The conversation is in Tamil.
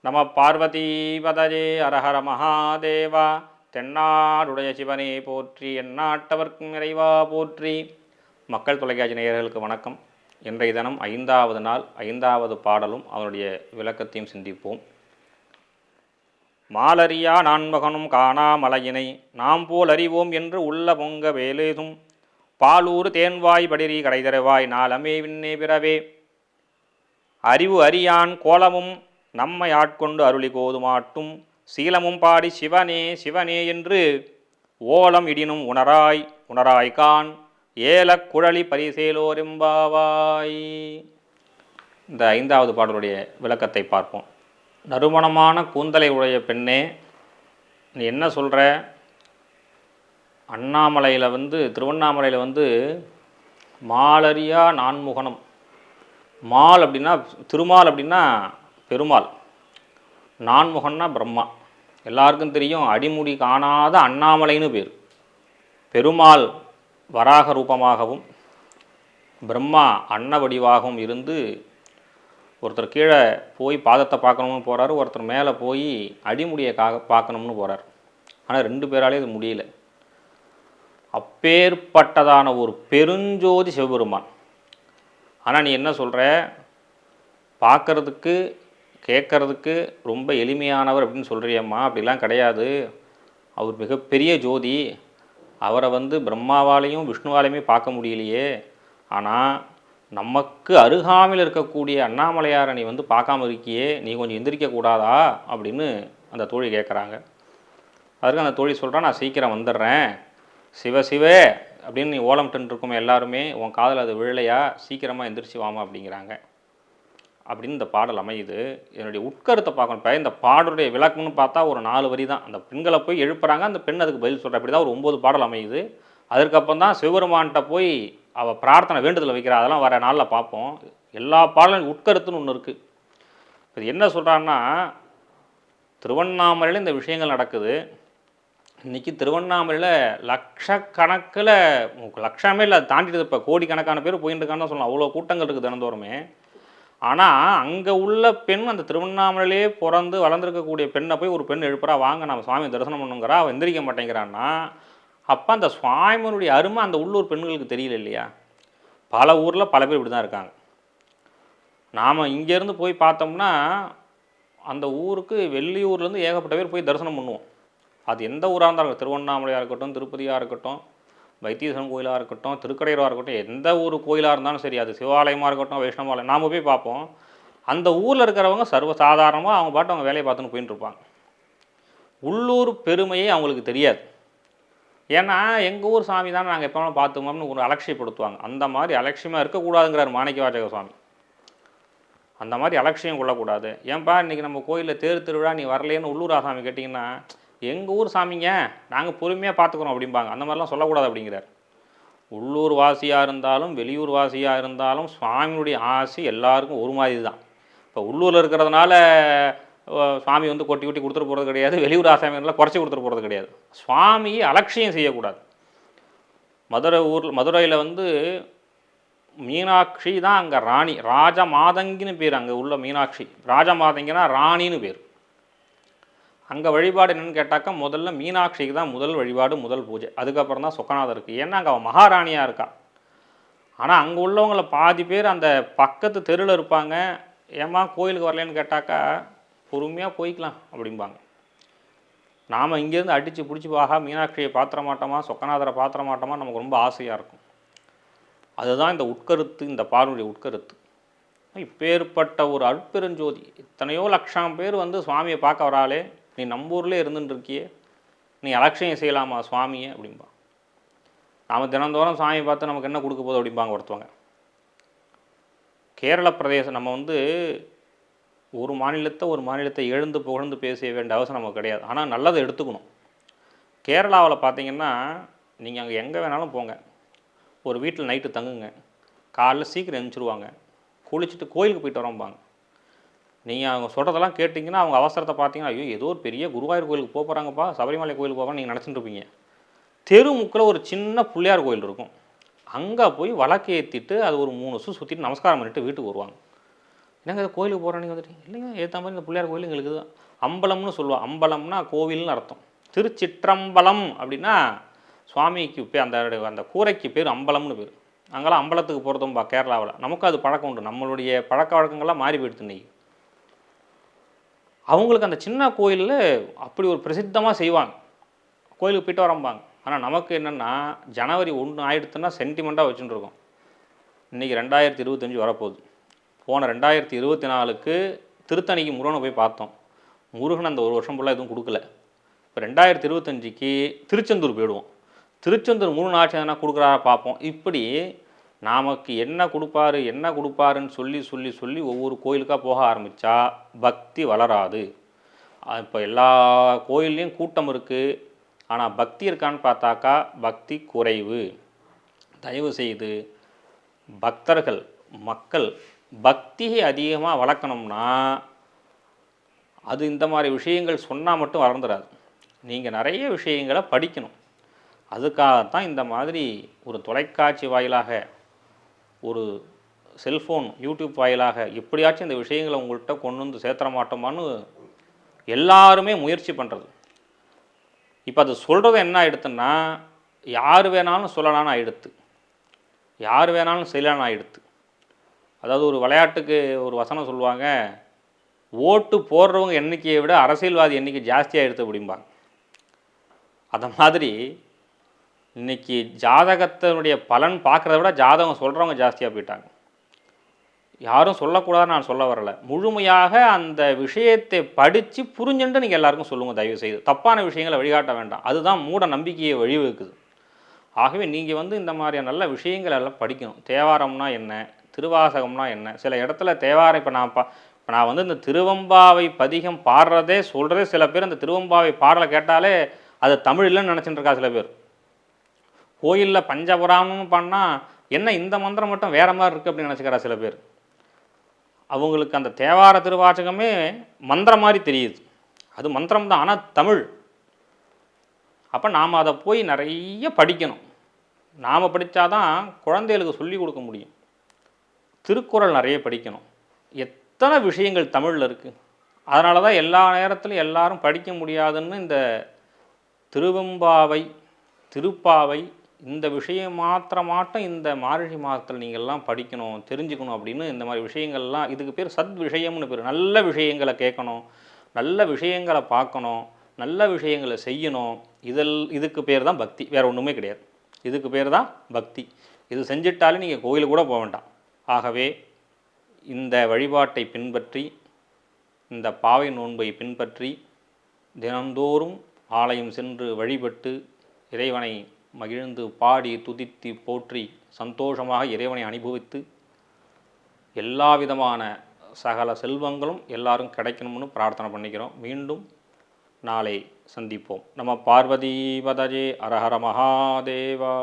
நம பார்வதிபதயே அரஹர மகாதேவா. தென்னாடுடைய சிவனே போற்றி, எந்நாட்டவர்க்கும் இறைவா போற்றி. மக்கள் தொலைக்காட்சி நேயர்களுக்கு வணக்கம். இன்றைய தினம் 5வது நாள் 5வது பாடலும் அவனுடைய விளக்கத்தையும் சிந்திப்போம். மாலறியா நான்மகனும் காணா மலையினை நாம் போல் அறிவோம் என்று உள்ள பொங்க வேலேதும் பாலூர் தேன்வாய் படிரி கடைதரவாய் நாளமே விண்ணே பிறவே அறிவு அறியான் கோலமும் நம்மை ஆட்கொண்டு அருளி கோதுமாட்டும் சீலமும் பாடி சிவனே சிவனே என்று ஓலம் இடினும் உணராய் உணராய்கான் ஏல குழலி பரிசேலோரெம்பாவாய். இந்த 5வது பாடலுடைய விளக்கத்தை பார்ப்போம். நறுமணமான கூந்தலை உடைய பெண்ணே, நீ என்ன சொல்கிற? அண்ணாமலையில் திருவண்ணாமலையில் மாலரியா நான்முகனம். மால் அப்படின்னா திருமால், அப்படின்னா பெருமாள். நான்முகன்னா பிரம்மா. எல்லாருக்கும் தெரியும், அடிமுடி காணாத அண்ணாமலைன்னு பேர். பெருமாள் வராக ரூபமாகவும் பிரம்மா அன்ன வடிவாகவும் இருந்து ஒருத்தர் கீழே போய் பாதத்தை பார்க்கணும்னு போகிறாரு, ஒருத்தர் மேலே போய் அடிமுடியை பார்க்கணும்னு போகிறார். ஆனால் 2 பேராலே இது முடியல. அப்பேற்பட்டதான ஒரு பெருஞ்சோதி சிவபெருமான். ஆனால் நீ என்ன சொல்கிற? பார்க்கறதுக்கு கேட்கறதுக்கு ரொம்ப எளிமையானவர் அப்படின்னு சொல்கிறியம்மா. அப்படிலாம் கிடையாது. அவர் மிகப்பெரிய ஜோதி. அவரை பிரம்மாவாலையும் விஷ்ணுவாலையுமே பார்க்க முடியலையே. ஆனால் நமக்கு அருகாமையில் இருக்கக்கூடிய அண்ணாமலையாரை நீ பார்க்காம இருக்கியே, நீ கொஞ்சம் எந்திரிக்கக்கூடாதா அப்படின்னு அந்த தோழி கேட்குறாங்க. அதுக்கு அந்த தோழி சொல்கிறான், நான் சீக்கிரம் வந்துடுறேன், சிவ சிவே அப்படின்னு நீ ஓலம்ட்டு இருக்கோமே எல்லாருமே, உன் காதில் அது விழலையா, சீக்கிரமாக எந்திரிச்சு வாமா அப்படிங்கிறாங்க. அப்படின்னு இந்த பாடல் அமையுது. என்னுடைய உட்கருத்தை பார்க்கணும். இப்போ இந்த பாடலுடைய விளக்கம்னு பார்த்தா ஒரு 4 வரி தான். அந்த பெண்களை போய் எழுப்புறாங்க, அந்த பெண் அதுக்கு பதில் சொல்கிற. அப்படி தான் ஒரு 9 பாடல் அமையுது. அதுக்கப்புறம் தான் சிவபெருமான்கிட்ட போய் அவள் பிரார்த்தனை வேண்டுதல் வைக்கிறா. அதெல்லாம் வர நாளில் பார்ப்போம். எல்லா பாடலும் உட்கருத்துன்னு ஒன்று இருக்குது. இது என்ன சொல்கிறான்னா, திருவண்ணாமலையில் இந்த விஷயங்கள் நடக்குது. இன்றைக்கி திருவண்ணாமலையில் லட்சக்கணக்கில், லட்சமே இல்லை, தாண்டிட்டு இப்போ கோடிக்கணக்கான பேர் போயிட்டு இருக்கான்னு தான் சொல்லலாம். அவ்வளோ கூட்டங்கள் இருக்குது தினந்தோறுமே. ஆனால் அங்கே உள்ள பெண், அந்த திருவண்ணாமலையிலே பிறந்து வளர்ந்துருக்கக்கூடிய பெண்ணை போய் ஒரு பெண் எழுப்புறா, வாங்க நம்ம சுவாமி தரிசனம் பண்ணுங்கிறா. அவள் எந்திரிக்க மாட்டேங்கிறான்னா, அப்போ அந்த சுவாமியினுடைய அருமை அந்த உள்ளூர் பெண்களுக்கு தெரியல இல்லையா? பல ஊரில் பல பேர் இப்படி தான் இருக்காங்க. நாம் இங்கேருந்து போய் பார்த்தோம்னா அந்த ஊருக்கு வெள்ளியூர்லேருந்து ஏகப்பட்ட பேர் போய் தரிசனம் பண்ணுவோம். அது எந்த ஊராக இருந்தாலும், திருவண்ணாமலையாக இருக்கட்டும், திருப்பதியாக இருக்கட்டும், வைத்தீஸ்வரன் கோயிலாக இருக்கட்டும், திருக்கடையூராக இருக்கட்டும், எந்த ஊர் கோயிலாக இருந்தாலும் சரி, அது சிவாலயமாக இருக்கட்டும், வைஷ்ணவாலயம், நாம் போய் பார்ப்போம். அந்த ஊரில் இருக்கிறவங்க சர்வசாதாரணமாக அவங்க பாட்டு அவங்க வேலையை பார்த்துன்னு போயின்னு இருப்பாங்க. உள்ளூர் பெருமையே அவங்களுக்கு தெரியாது. ஏன்னா எங்கள் ஊர் சாமி தான் நாங்கள் எப்போ பார்த்துக்கோம்னு ஒரு அலட்சியப்படுத்துவாங்க. அந்த மாதிரி அலட்சியமாக இருக்கக்கூடாதுங்கிறார் மாணிக்கவாசக சுவாமி. அந்த மாதிரி அலட்சியம் கொள்ளக்கூடாது. ஏன்பா இன்றைக்கி நம்ம கோயிலில் தேர் திருவிழா நீ வரலேன்னு உள்ளூர் சாமி கேட்டிங்கன்னா, எங்கள் ஊர் சாமிங்க நாங்கள் பொறுமையாக பார்த்துக்குறோம் அப்படிம்பாங்க. அந்த மாதிரிலாம் சொல்லக்கூடாது அப்படிங்கிறார். உள்ளூர் வாசியாக இருந்தாலும் வெளியூர் வாசியாக இருந்தாலும் சுவாமியுடைய ஆசி எல்லாருக்கும் ஒரு மாதிரி தான். இப்போ உள்ளூரில் இருக்கிறதுனால சுவாமி கொட்டி கொட்டி கொடுத்துட்டு போகிறது கிடையாது, வெளியூர் ஆசாமியெல்லாம் குறைச்சி கொடுத்துட்டு போகிறது கிடையாது. சுவாமியை அலட்சியம் செய்யக்கூடாது. மதுரையில் மீனாட்சி தான் அங்கே ராணி, ராஜமாதங்கின்னு பேர். அங்கே உள்ள மீனாட்சி ராஜமாதங்கினா ராணின்னு பேர். அங்கே வழிபாடு என்னென்னு கேட்டாக்கா, முதல்ல மீனாட்சிக்கு தான் முதல் வழிபாடு, முதல் பூஜை. அதுக்கப்புறம் தான் சொக்கநாதருக்கு. ஏன்னா அங்கே அவள் மகாராணியாக இருக்கா. ஆனால் அங்கே உள்ளவங்கள பாதி பேர் அந்த பக்கத்து தெருவில் இருப்பாங்க. ஏம்மா கோயிலுக்கு வரலன்னு கேட்டாக்கா, பொறுமையாக போய்க்கலாம் அப்படிம்பாங்க. நாம் இங்கேருந்து அடித்து பிடிச்சி மீனாட்சியை பாத்திர மாட்டோமா, சொக்கநாதரை பாத்திர மாட்டோமா, நமக்கு ரொம்ப ஆசையாக இருக்கும். அதுதான் இந்த உட்கருத்து, இந்த பாடலுடைய உட்கருத்து. இப்பேற்பட்ட ஒரு அருட்பெருஞ்சோதி, எத்தனையோ லட்சம் பேர் சுவாமியை பார்க்க வராளே, நீ நம்பூர்லேயே இருந்துட்டுருக்கியே, நீ அலட்சியம் செய்யலாமா சுவாமியை அப்படின்பா. நாம் தினந்தோறும் சாமியை பார்த்து நமக்கு என்ன கொடுக்க போகுது அப்படிம்பாங்க ஒருத்தவங்க. கேரள பிரதேசம், நம்ம ஒரு மாநிலத்தை எழுந்து புகழ்ந்து பேச வேண்டிய அவசியம் நமக்கு கிடையாது. ஆனால் நல்லதை எடுத்துக்கணும். கேரளாவில் பார்த்தீங்கன்னா, நீங்கள் அங்கே எங்கே வேணாலும் போங்க, ஒரு வீட்டில் நைட்டு தங்குங்க, காலைல சீக்கிரம் எழுந்திரிச்சிருவாங்க, குளிச்சுட்டு கோயிலுக்கு போயிட்டு வரோம்பாங்க. நீங்கள் அவங்க சொல்கிறதெல்லாம் கேட்டிங்கன்னா, அவங்க அவசரத்தை பார்த்தீங்கன்னா, ஐயோ ஏதோ ஒரு பெரிய குருவாயூர் கோயிலுக்கு போகிறாங்கப்பா, சபரிமலை கோயிலுக்கு போகிறாங்க நீங்கள் நினச்சிட்டு இருப்பீங்க. தெருமுக்கில் ஒரு சின்ன பிள்ளையார் கோயில் இருக்கும். அங்கே போய் வழக்கு ஏற்றிட்டு அது ஒரு 3 வருஷம் சுற்றிட்டு நமஸ்காரம் பண்ணிட்டு வீட்டுக்கு வருவாங்க. என்னங்க கோயிலுக்கு போகிறோம் நீங்கள் வந்துட்டு இல்லைங்க ஏற்ற மாதிரி இந்த பிள்ளையார் கோயில் எங்களுக்கு தான் அம்பலம்னு சொல்லுவோம். அம்பலம்னா கோவில்னு அர்த்தம். திருச்சிற்றம்பலம் அப்படின்னா சுவாமிக்கு பேர், அந்த அந்த கூரைக்கு பேர் அம்பலம்னு பேர். அங்கெல்லாம் அம்பலத்துக்கு போகிறதும்பா கேரளாவில். நமக்கு அது பழக்கம் உண்டு. நம்மளுடைய பழக்க வழக்கங்கள்லாம் மாறி போயிடுது இன்றைக்கி. அவங்களுக்கு அந்த சின்ன கோயிலில் அப்படி ஒரு பிரசித்தமாக செய்வாங்க. கோயிலுக்கு போய்ட்டு வரம்பாங்க. ஆனால் நமக்கு என்னென்னா ஜனவரி 1 ஆயிடுத்துன்னா சென்டிமெண்ட்டாக வச்சுட்டு இருக்கோம். இன்றைக்கி 2025 வரப்போகுது. போன 2024க்கு திருத்தணிக்கு முருகனை போய் பார்த்தோம். முருகன் அந்த ஒரு வருஷம் ஃபுல்லாக எதுவும் கொடுக்கல. இப்போ 2025க்கு திருச்செந்தூர் போயிடுவோம். திருச்செந்தூர் முருகன் ஆட்சி எதனா கொடுக்குறாரா பார்ப்போம். இப்படி நமக்கு என்ன கொடுப்பாருன்னு சொல்லி சொல்லி சொல்லி ஒவ்வொரு கோயிலுக்காக போக ஆரம்பித்தா பக்தி வளராது. இப்போ எல்லா கோயில்லையும் கூட்டம் இருக்குது, ஆனால் பக்தி இருக்கான்னு பார்த்தாக்கா பக்தி குறைவு. தயவு செய்து பக்தர்கள் மக்கள் பக்தியை அதிகமாக வளர்க்கணும்னா அது இந்த மாதிரி விஷயங்கள் சொன்னால் மட்டும் வளர்ந்துடாது. நீங்கள் நிறைய விஷயங்களை படிக்கணும். அதுக்காகத்தான் இந்த மாதிரி ஒரு தொலைக்காட்சி வாயிலாக, ஒரு செல்ஃபோன் யூடியூப் வாயிலாக எப்படியாச்சும் இந்த விஷயங்களை உங்கள்கிட்ட கொண்டு வந்து சேர்த்துற மாட்டோமான்னு எல்லாருமே முயற்சி பண்ணுறது. இப்போ அது சொல்கிறது என்ன ஆகிடுத்துன்னா, யார் வேணாலும் சொல்லலான்னு ஆகிடுத்து, யார் வேணாலும் செய்யலான்னு ஆகிடுத்து. அதாவது ஒரு விளையாட்டுக்கு ஒரு வசனம் சொல்லுவாங்க, ஓட்டு போடுறவங்க எண்ணிக்கையை விட அரசியல்வாதி எண்ணிக்கை ஜாஸ்தியாக எடுத்து அப்படிம்பாங்க. அந்த மாதிரி இன்றைக்கி ஜாதகத்தினுடைய பலன் பார்க்குறத விட ஜாதகம் சொல்கிறவங்க ஜாஸ்தியாக போயிட்டாங்க. யாரும் சொல்லக்கூடாதுன்னு நான் சொல்ல வரலை. முழுமையாக அந்த விஷயத்தை படித்து புரிஞ்சுட்டு நீங்கள் எல்லாருக்கும் சொல்லுங்கள் தயவு செய்து. தப்பான விஷயங்களை வழிகாட்ட வேண்டாம். அதுதான் மூட நம்பிக்கையை வழிவகுக்குது. ஆகவே நீங்கள் இந்த மாதிரியான நல்ல விஷயங்கள் எல்லாம் படிக்கணும். தேவாரம்னா என்ன, திருவாசகம்னா என்ன, சில இடத்துல தேவாரம் இப்போ நான் இந்த திருவம்பாவை பதிகம் பாடுறதே சொல்கிறதே சில பேர் அந்த திருவம்பாவை பாடலை கேட்டாலே அது தமிழ் இல்லைன்னு நினச்சிட்டு இருக்கா சில பேர். கோயிலில் பஞ்சபுராணம்னு பண்ணால் என்ன இந்த மந்திரம் மட்டும் வேறு மாதிரி இருக்குது அப்படின்னு நினச்சிக்கிறா சில பேர். அவங்களுக்கு அந்த தேவார திருவாசகமே மந்திரம் மாதிரி தெரியுது. அது மந்திரம் தான், ஆனால் தமிழ். அப்போ நாம் அதை போய் நிறைய படிக்கணும். நாம் படித்தாதான் குழந்தைகளுக்கு சொல்லி கொடுக்க முடியும். திருக்குறள் நிறைய படிக்கணும். எத்தனை விஷயங்கள் தமிழில் இருக்குது. அதனால தான் எல்லா நேரத்திலும் எல்லாரும் படிக்க முடியாதுன்னு இந்த திருவெம்பாவை திருப்பாவை இந்த விஷயம் மாத்திரம் இந்த மார்கழி மாதத்தில் நீங்கள்லாம் படிக்கணும், தெரிஞ்சுக்கணும் அப்படின்னு இந்த மாதிரி விஷயங்கள்லாம், இதுக்கு பேர் சத் விஷயம்னு பேர். நல்ல விஷயங்களை கேட்கணும், நல்ல விஷயங்களை பார்க்கணும், நல்ல விஷயங்களை செய்யணும். இதுக்கு பேர் தான் பக்தி, வேறு ஒன்றுமே கிடையாது. இதுக்கு பேர் தான் பக்தி. இது செஞ்சிட்டாலே நீங்கள் கோயிலுக்கு கூட போக வேண்டாம். ஆகவே இந்த வழிபாட்டை பின்பற்றி, இந்த பாவை நோன்பை பின்பற்றி, தினந்தோறும் ஆலயம் சென்று வழிபட்டு இறைவனை மகிழ்ந்து பாடி துதித்து போற்றி சந்தோஷமாக இறைவனை அனுபவித்து எல்லா விதமான சகல செல்வங்களும் எல்லாரும் கிடைக்கணும்னு பிரார்த்தனை பண்ணிக்கிறோம். மீண்டும் நாளை சந்திப்போம். நம பார்வதி பதஜே அரஹர மகாதேவா.